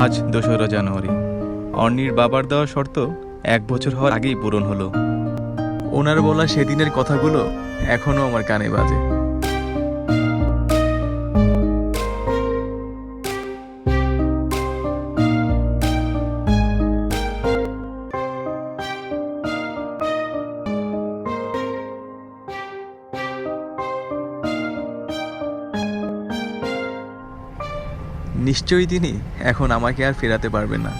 আজ ২রা জানুয়ারি। অর্ণির বাবার দেওয়া শর্ত ১ বছর হওয়ার আগেই পূরণ হলো। ওনার বলা সেদিনের কথাগুলো এখনো আমার কানে বাজে। নিশ্চয়ই তিনি এখন আমাকে আর ফেরাতে পারবেন না।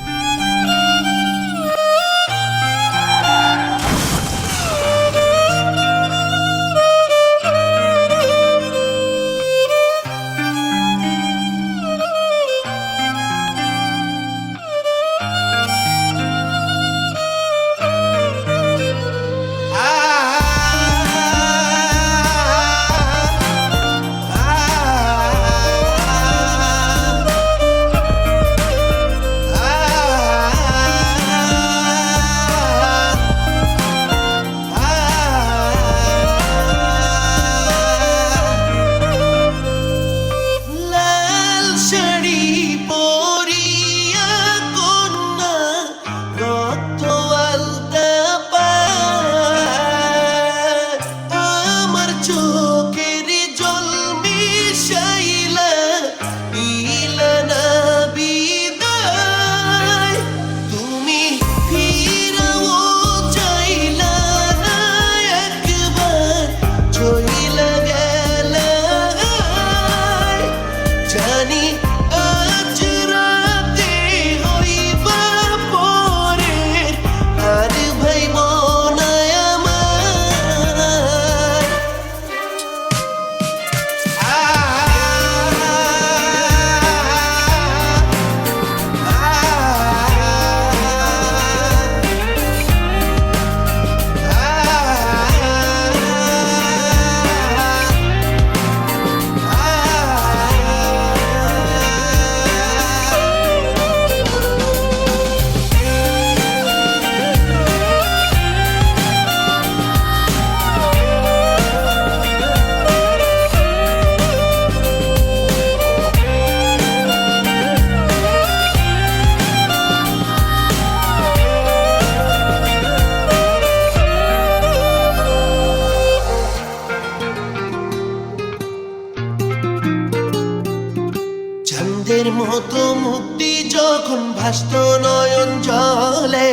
চাঁদের মতো মুক্তি যখন ভাসত নয়ন জলে,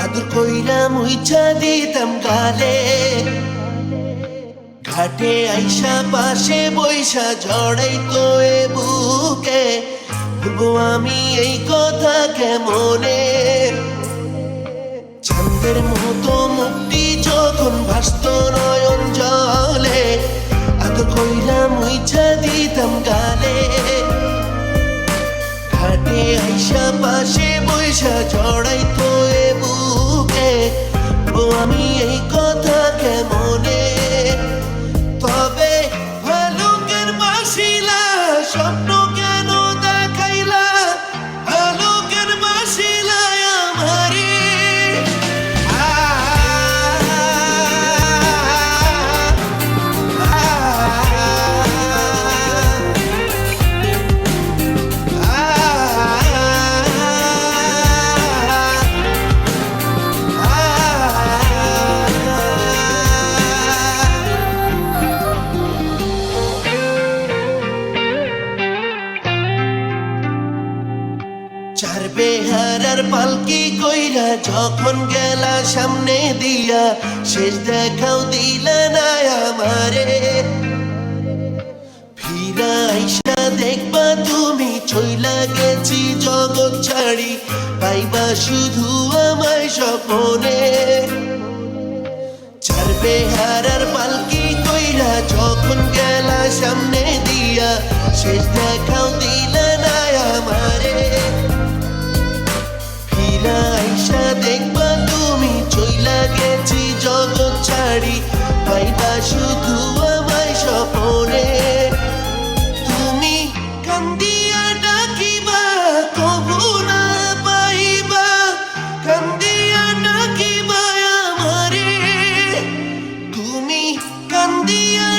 আদর কইরা মুইছা দিতাম গালে। ঘাটে আইসা পাশে বৈশা জড়াইতো এ বুকে, বলবো আমি এই কথা কেমনে। চাঁদের মতো মুক্তি যখন ভাসত নয়ন জলে, আদর কইরা মুইছা দিতাম গালে। ঘাটে আইসা পাশে বৈশা জড়াইতো এ বুকে, ও আমি এই কথা কেমনে। তবে ভালুকের বাসিলা স্বপ্ন কেন দেখাইলা, ভালুকের বাসিলা আমারে। চার বেহারার পালকি কইরা যখন গেলা সামনে দিয়া, শেষ দেখাও দিলা না আমারে। ফিরা আইসা দেখবা তুমি চইলা গেছি জগৎ ছাড়ি, পাইবা শুধু আমায় স্বপনে। চার বেহারার পালকি কইরা যখন গেলা সামনে দিয়া, শেষ দেখাও দিলা না আমারে। আইসা দেখবা তুমি চইলা গেছি জগৎ ছাড়ি, পাইবা শুধু আমায় স্বপনে। তুমি কান্দিয়া ডাকিবা কবু না পাইবা, কান্দিয়া ডাকিবা আমারে। তুমি কান্দিয়া